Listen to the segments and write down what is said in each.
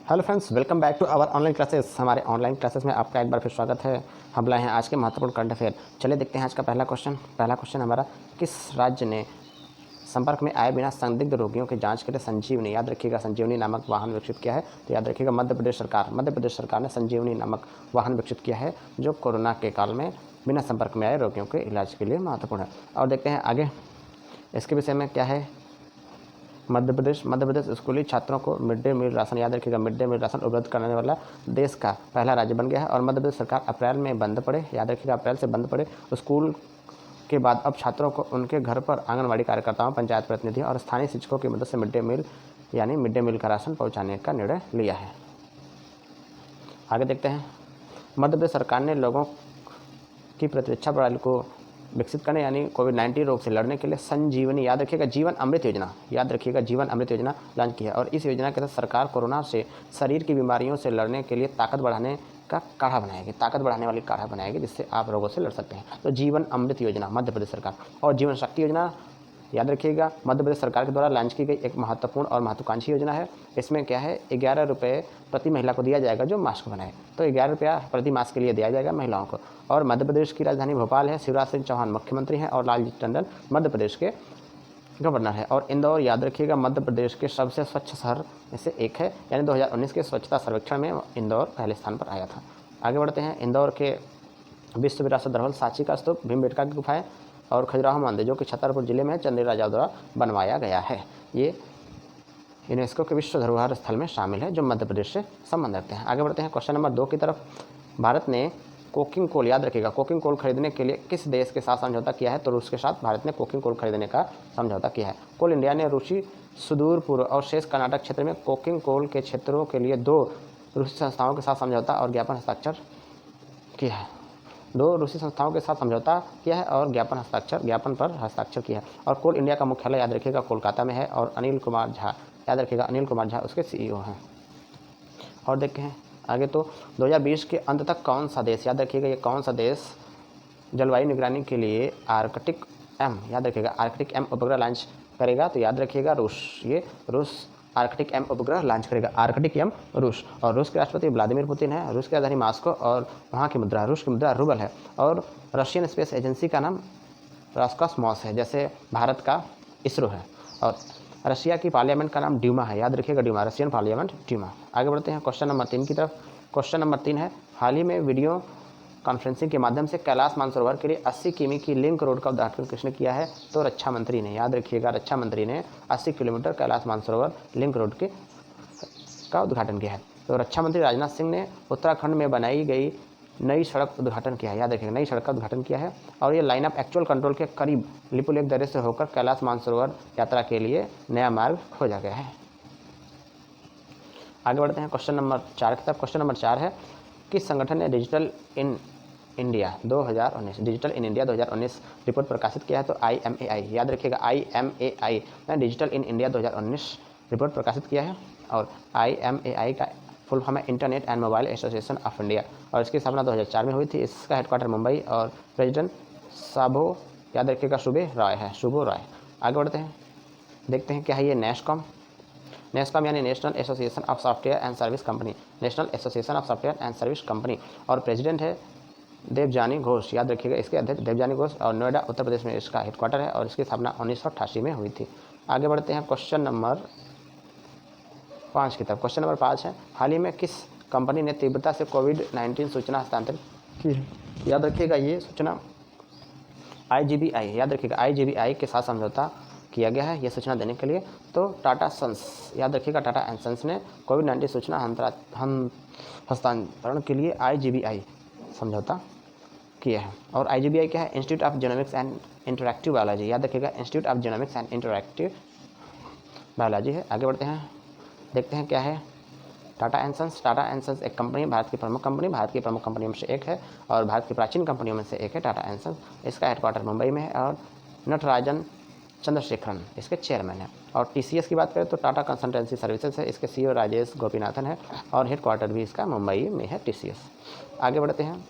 Hello friends, welcome back to our online classes. हमारे online classes में आपका एक बार फिर स्वागत है। हम लाए हैं आज के महत्वपूर्ण करंट अफेयर। चलिए देखते हैं आज का पहला क्वेश्चन हमारा, किस राज्य ने संपर्क में आए बिना संदिग्ध रोगियों की जांच के लिए संजीवनी, याद रखिएगा, संजीवनी नामक वाहन विकसित किया है? तो याद रखिएगा, मध्य प्रदेश सरकार ने संजीवनी नामक वाहन विकसित किया है, जो कोरोना के काल में बिना संपर्क में आए रोगियों के इलाज के लिए महत्वपूर्ण है। और देखते हैं आगे इसके विषय में क्या है। मध्य प्रदेश स्कूली छात्रों को मिड डे मील राशन, याद रखिएगा, मिड डे मील राशन उपलब्ध कराने वाला देश का पहला राज्य बन गया है। और मध्य प्रदेश सरकार अप्रैल में बंद पड़े, याद रखिएगा, अप्रैल से बंद पड़े स्कूल के बाद अब छात्रों को उनके घर पर आंगनबाड़ी कार्यकर्ताओं, पंचायत प्रतिनिधियों और स्थानीय शिक्षकों की मदद से मिड डे मील का राशन पहुँचाने का निर्णय लिया है। आगे देखते हैं, मध्य प्रदेश सरकार ने लोगों की प्रतिरक्षा प्रणाली को विकसित करने यानी कोविड-19 रोग से लड़ने के लिए संजीवनी, याद रखिएगा, जीवन अमृत योजना लॉन्च की है। और इस योजना के तहत सरकार कोरोना से शरीर की बीमारियों से लड़ने के लिए ताकत बढ़ाने वाली काढ़ा बनाएगी, जिससे आप रोगों से लड़ सकते हैं। तो जीवन अमृत योजना मध्य प्रदेश सरकार। और जीवन शक्ति योजना, याद रखिएगा, मध्य प्रदेश सरकार के द्वारा लॉन्च की गई एक महत्वपूर्ण और महत्वाकांक्षी योजना है। इसमें क्या है, 11 रुपये प्रति महिला को दिया जाएगा जो मास्क बनाए। तो 11 रुपया प्रति मास्क के लिए दिया जाएगा महिलाओं को। और मध्य प्रदेश की राजधानी भोपाल है। शिवराज सिंह चौहान मुख्यमंत्री हैं और लालजी टंडन मध्य प्रदेश के गवर्नर है। और इंदौर, याद रखिएगा, मध्य प्रदेश के सबसे स्वच्छ शहर में से एक है, यानी 2019 के स्वच्छता सर्वेक्षण में इंदौर पहले स्थान पर आया था। आगे बढ़ते हैं, इंदौर के विश्व विरासत धरोहर सांची का स्तूप, भीमबेटका की गुफाएं और खजुराहो मंदिर, जो कि छतरपुर जिले में चंदेल राजाओं द्वारा बनवाया गया है, ये यूनेस्को के विश्व धरोहर स्थल में शामिल है, जो मध्य प्रदेश से संबंध रखते हैं। आगे बढ़ते हैं क्वेश्चन नंबर 2 की तरफ। भारत ने कोकिंग कोल, याद रखिएगा, कोकिंग कोल खरीदने के लिए किस देश के साथ समझौता किया है? तो रूस के साथ भारत ने कोकिंग कोल खरीदने का समझौता किया है। कोल इंडिया ने रूसी सुदूर पूर्व और शेष कर्नाटक क्षेत्र में कोकिंग कोल के क्षेत्रों के लिए 2 रूसी संस्थाओं के साथ समझौता और ज्ञापन हस्ताक्षर किया है। 2 रूसी संस्थाओं के साथ समझौता किया है और ज्ञापन पर हस्ताक्षर किया है। और कोल इंडिया का मुख्यालय, याद रखिएगा, कोलकाता में है। और अनिल कुमार झा, याद रखिएगा, अनिल कुमार झा उसके CEO हैं। और देखते हैं आगे, तो 2020 के अंत तक कौन सा देश, याद रखिएगा, ये कौन सा देश जलवायु निगरानी के लिए आर्कटिक एम उपग्रह लॉन्च करेगा? तो याद रखिएगा, रूस आर्कटिक एम उपग्रह लॉन्च करेगा, आर्कटिक एम रूस। और रूस के राष्ट्रपति व्लादिमीर पुतिन है। रूस की राजधानी मॉस्को और वहाँ की मुद्रा, रूस की मुद्रा रूबल है। और रशियन स्पेस एजेंसी का नाम रोसकॉस्मोस है, जैसे भारत का इसरो है। और रशिया की पार्लियामेंट का नाम ड्यूमा है, याद रखिएगा, ड्यूमा, रशियन पार्लियामेंट ड्यूमा। आगे बढ़ते हैं क्वेश्चन नंबर 3 की तरफ। क्वेश्चन नंबर 3 है, हाल ही में वीडियो कॉन्फ्रेंसिंग के माध्यम से कैलाश मानसरोवर के लिए 80 किमी की लिंक रोड का उद्घाटन किसने किया है? तो रक्षा मंत्री ने, याद रखिएगा, रक्षा मंत्री ने 80 kilometre Kailash Mansarovar link road का उद्घाटन किया है। तो रक्षा मंत्री राजनाथ सिंह ने उत्तराखंड में बनाई गई नई सड़क उद्घाटन किया है, याद रखिएगा, नई सड़क का उद्घाटन किया है। और ये लाइन ऑफ एक्चुअल कंट्रोल के करीब लिपुलेख दर्रे से होकर कैलाश मानसरोवर यात्रा के लिए नया मार्ग खोजा गया है। आगे बढ़ते हैं क्वेश्चन नंबर 4 की तरफ। क्वेश्चन नंबर 4 है, किस संगठन ने डिजिटल इन इंडिया 2019 रिपोर्ट प्रकाशित किया है? तो IMAI, याद रखिएगा, IMAI ने डिजिटल इन इंडिया 2019 रिपोर्ट प्रकाशित किया है। और IMAI का फुल फॉर्म है internet and mobile association of India, और इसकी स्थापना 2004 में हुई थी। इसका हेडक्वार्टर मुंबई और प्रेसिडेंट साबो, याद रखिएगा, शुभो रॉय। आगे बढ़ते हैं, देखते हैं क्या है ये नेस्कॉम यानी national association of software and service company, national association of software and service company. और प्रेसिडेंट है देवजानी घोष, याद रखिएगा, इसके अध्यक्ष देवजानी घोष। और नोएडा उत्तर प्रदेश में इसका हेडक्वार्टर है और इसकी स्थापना 1988 में हुई थी। आगे बढ़ते हैं क्वेश्चन नंबर 5 की तरफ। क्वेश्चन नंबर 5 है, हाल ही में किस कंपनी ने तीव्रता से कोविड-19 सूचना हस्तांतरित की है? याद रखिएगा, ये सूचना IGBI, याद रखिएगा, IGBI के साथ समझौता किया गया है ये सूचना देने के लिए। तो टाटा सन्स, याद रखिएगा, टाटा एंड सन्स ने कोविड-19 सूचना हस्तांतरण के लिए IGBI समझौता किया है। और IGBI क्या है? Institute of genomics and interactive biology, याद रखिएगा, institute of genomics and interactive biology है। आगे बढ़ते हैं, देखते हैं क्या है टाटा एंड सन्स एक कंपनी, भारत की प्रमुख कंपनियों में से एक है और भारत की प्राचीन कंपनियों में से एक है टाटा एंड सन्स। इसका हेडक्वार्टर मुंबई में है और नटराजन चंद्रशेखरन इसके चेयरमैन है। और TCS की बात करें तो टाटा कंसल्टेंसी सर्विसेज है, इसके CEO राजेश गोपीनाथन है और हेडक्वार्टर भी इसका मुंबई में है, TCS। आगे बढ़ते हैं,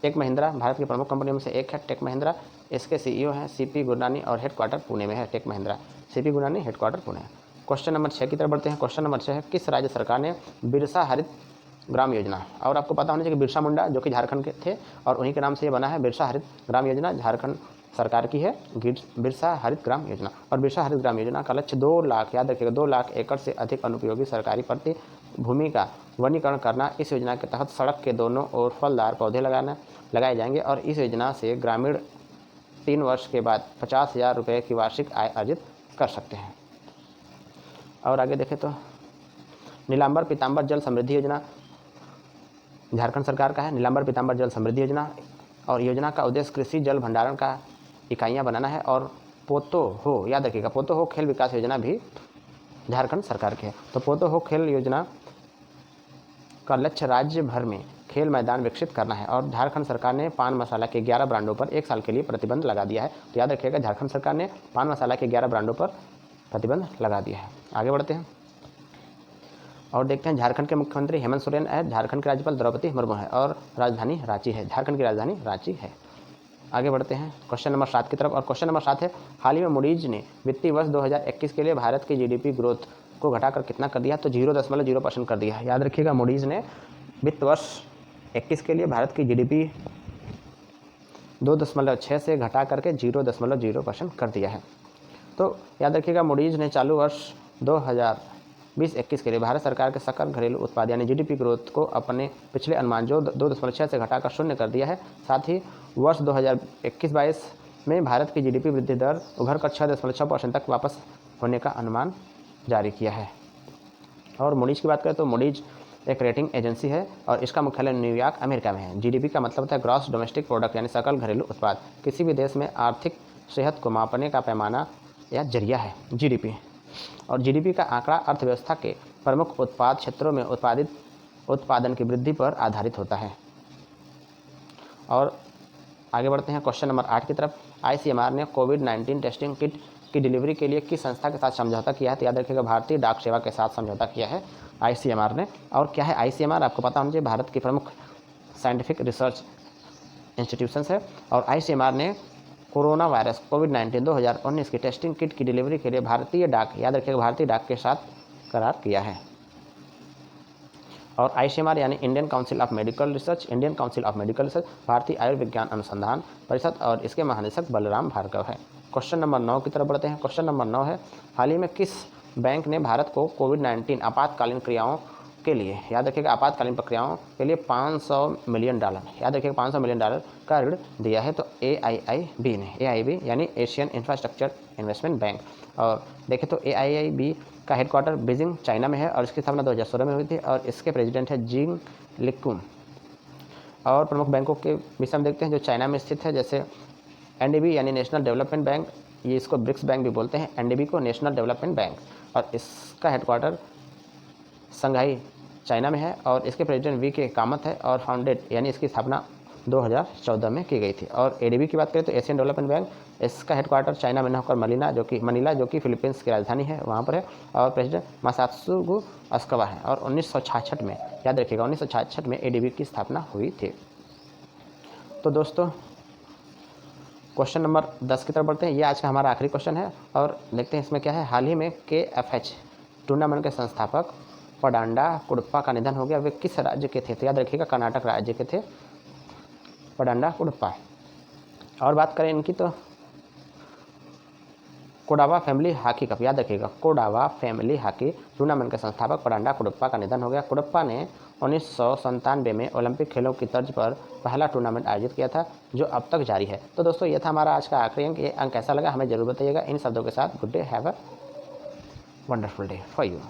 टेक महिंद्रा भारत की प्रमुख कंपनियों में से एक है, टेक महिंद्रा, इसके CEO हैं CP गुरनानी और हेडक्वार्टर पुणे में है। Tech Mahindra CP Gurnani, headquarter Pune है। क्वेश्चन नंबर 6 की तरफ बढ़ते हैं। क्वेश्चन नंबर 6 है, किस राज्य सरकार ने बिरसा हरित ग्राम योजना, और आपको पता होना चाहिए कि बिरसा मुंडा जो कि झारखंड के थे और उन्हीं के नाम से ये बना है बिरसा हरित ग्राम योजना, झारखंड सरकार की है बिरसा हरित ग्राम योजना। और बिरसा हरित ग्राम योजना का लक्ष्य 2 लाख, याद रखिएगा, 2 लाख एकड़ से अधिक अनुपयोगी सरकारी प्रति भूमि का वनीकरण करना। इस योजना के तहत सड़क के दोनों ओर फलदार पौधे लगाए जाएंगे और इस योजना से ग्रामीण 3 वर्ष के बाद 50,000 रुपये की वार्षिक आय अर्जित कर सकते हैं। और आगे देखें तो नीलांबर पीताम्बर जल समृद्धि योजना झारखंड सरकार का है, नीलांबर पीताम्बर जल समृद्धि योजना। और योजना का उद्देश्य कृषि जल भंडारण का इकाइयाँ बनाना है। और पोतो हो, याद रखिएगा, पोतो हो खेल विकास योजना भी झारखंड सरकार की है। तो पोतो हो खेल योजना का लक्ष्य राज्य भर में खेल मैदान विकसित करना है। और झारखंड सरकार ने पान मसाला के 11 ब्रांडों पर 1 साल के लिए प्रतिबंध लगा दिया है। तो याद रखिएगा, झारखंड सरकार ने पान मसाला के 11 ब्रांडों पर प्रतिबंध लगा दिया है। आगे बढ़ते हैं और देखते हैं, झारखंड के मुख्यमंत्री हेमंत सोरेन है, झारखंड के राज्यपाल द्रौपदी मुर्मू है और राजधानी रांची है, झारखंड की राजधानी रांची है। आगे बढ़ते हैं क्वेश्चन नंबर 7 की तरफ। और क्वेश्चन नंबर 7 है, हाल ही में मूडीज ने वित्तीय वर्ष 2021 के लिए भारत की जीडीपी ग्रोथ को घटाकर कितना कर दिया? तो 0.0% कर दिया है। याद रखिएगा, मूडीज ने वित्त वर्ष 21 के लिए भारत की जीडीपी 2.6 से घटा करके 0.0% कर दिया है। तो याद रखिएगा, मूडीज ने चालू वर्ष 2020-21 के लिए भारत सरकार के सकल घरेलू उत्पाद यानी जीडीपी ग्रोथ को अपने पिछले अनुमान जो 2.6 से घटाकर 0 कर दिया है। साथ ही वर्ष 2021-22 में भारत की जीडीपी वृद्धि दर उभरकर 6.6% तक वापस होने का अनुमान जारी किया है। और मूडीज की बात करें तो मूडीज एक रेटिंग एजेंसी है और इसका मुख्यालय न्यूयॉर्क अमेरिका में है। जीडीपी का मतलब होता है ग्रॉस डोमेस्टिक प्रोडक्ट यानी सकल घरेलू उत्पाद। किसी भी देश में आर्थिक सेहत को मापने का पैमाना या जरिया है जीडीपी। और जीडीपी का आंकड़ा अर्थव्यवस्था के प्रमुख उत्पाद क्षेत्रों में उत्पादन की वृद्धि पर आधारित होता है। और आगे बढ़ते हैं क्वेश्चन नंबर 8 की तरफ। आईसीएमआर ने कोविड-19 टेस्टिंग किट की डिलीवरी के लिए किस संस्था के साथ समझौता किया है? तो याद रखिएगा, भारतीय डाक सेवा के साथ समझौता किया है आईसीएमआर ने। और क्या है आईसीएमआर? आपको पता होना चाहिए, भारत की प्रमुख साइंटिफिक रिसर्च इंस्टीट्यूशंस है। और आईसीएमआर ने कोरोना वायरस कोविड-19 2019 की टेस्टिंग किट की डिलीवरी के लिए भारतीय डाक, याद रखिएगा, भारतीय डाक के साथ करार किया है। और आईसीएमआर यानी Indian council of medical research, Indian council of medical research Bharatiya Ayurvigyan अनुसंधान परिषद और इसके महानिदेशक बलराम भार्गव है। क्वेश्चन नंबर 9 की तरफ बढ़ते हैं। क्वेश्चन नंबर 9 है, हाल ही में किस बैंक ने भारत को कोविड-19 आपातकालीन क्रियाओं के लिए, याद रखिएगा, आपातकालीन प्रक्रियाओं के लिए $500 मिलियन, याद रखिएगा, $500 मिलियन का ऋण दिया है? तो AIIB ने, AIIB यानी एशियन इंफ्रास्ट्रक्चर इन्वेस्टमेंट बैंक। और देखें तो AIIB का हेडक्वार्टर बीजिंग चाइना में है और इसकी स्थापना 2016 में हुई थी और इसके प्रेसिडेंट है जिंग लिकुम। और प्रमुख बैंकों के विषय में देखते हैं जो चाइना में स्थित है, जैसे NDB यानी नेशनल डेवलपमेंट बैंक, ये इसको ब्रिक्स बैंक भी बोलते हैं, NDB को नेशनल डेवलपमेंट बैंक। और इसका हेडक्वार्टर संघाई चाइना में है और इसके प्रेसिडेंट VK कामत है और फाउंडेड यानी इसकी स्थापना 2014 में की गई थी। और ADB की बात करें तो एशियन डेवलपमेंट बैंक, इसका हेडक्वार्टर चाइना में न होकर मनीला जो कि फिलीपींस की राजधानी है वहाँ पर है और प्रेसिडेंट मासात्सुगु अस्कावा है। और 1966 में, याद रखिएगा, 1966 में ADB की स्थापना हुई थी। तो दोस्तों क्वेश्चन नंबर 10 की तरफ बढ़ते हैं। ये आज का हमारा आखिरी क्वेश्चन है और देखते हैं इसमें क्या है। हाल ही में KFH टूर्नामेंट के संस्थापक पडांडा कुडप्पा का निधन हो गया। वे किस राज्य के थे? तो याद रखिएगा, कर्नाटक राज्य के थे पडांडा कुडप्पा। और बात करें इनकी तो कोडावा फैमिली हॉकी कप, याद रखिएगा, कोडावा फैमिली हॉकी टूर्नामेंट के संस्थापक पडांडा कुडप्पा का निधन हो गया। कुडप्पा ने 1997 में ओलंपिक खेलों की तर्ज पर पहला टूर्नामेंट आयोजित किया था जो अब तक जारी है। तो दोस्तों ये था हमारा आज का आखिरी अंक। ये अंक कैसा लगा हमें जरूर बताइएगा। इन शब्दों के साथ good day, have a wonderful day for you.